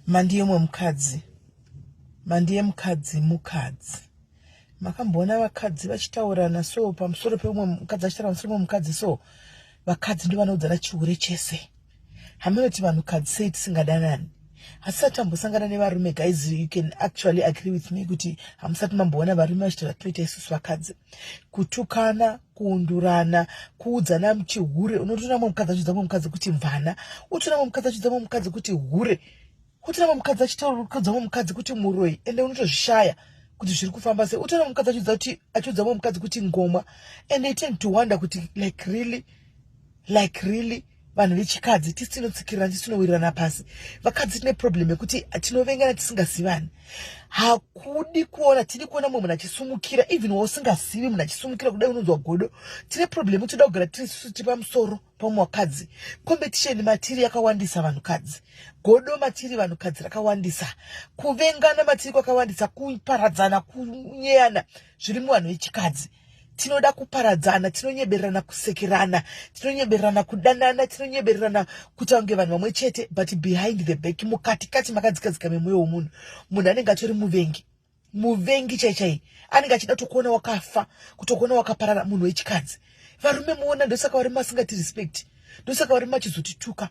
Mandiye mukadzi. Mandiye mukadzi. Makambona vakadzi vachitaurana so pamusoro pemwe mukadzi achitaura pamusoro pemukadzi so vakadzi ndivo vanodzana chihure chese. Hamunoti vanhukadzi sei tisingadanani. Hasati tambosangana nevarume, guys, you can actually agree with me kuti hamusati mamboona varume vachitaura toita isusu vakadzi. Kutukana, kuundurana, kuudzana muchihure. Unotoona mumwe mukadzi achiudza mumwe mukadzi kuti mvana, utoona mumwe mukadzi achiudza mumwe mukadzi kuti hure. Utoona mumwe mukadzi achitaura mumwe mukadzi kuti muroi, ende unotozvishaya kuti zviri kufamba sei. Utoona mumwe mukadzi achiudza mumwe mukadzi kuti ngoma, and they tend to wonder kuti like really vanhu vechikadzi tisi tinotsikirana, tisi tinowirirana pasi. Vakadzi tine problem yekuti tinovengana tisingazivani. Hakudi kuona, tiri kuona mumwe munhu achisumukira, even wausingazivi munhu achisumukira kudai unonzwa godo. Tine problem toda kugara tiri isusu tiri pamusoro pamwe wakadzi. Competition matiri yakawandisa vanhukadzi. Godo matiri vanhukadzi rakawandisa. Kuvengana matiri kwakawandisa, kuparadzana, kunyeyana zviri muvanhu vechikadzi. Tinoda kuparadzana, tinonyeberana kusekerana, tinonyeberana kudanana, tinonyeberana kuita kunge vanhu vamwe chete, but behind the back mukati makadzikadzika memwoyo womunhu. Munhu anenge atori muvengi chaichai. Anenge achida kutokuona wakafa, kutokuona wakaparara, munhu wechikadzi. Varume muona ndosaka varume vasingati respect. Ndosaka varume vachizotituka.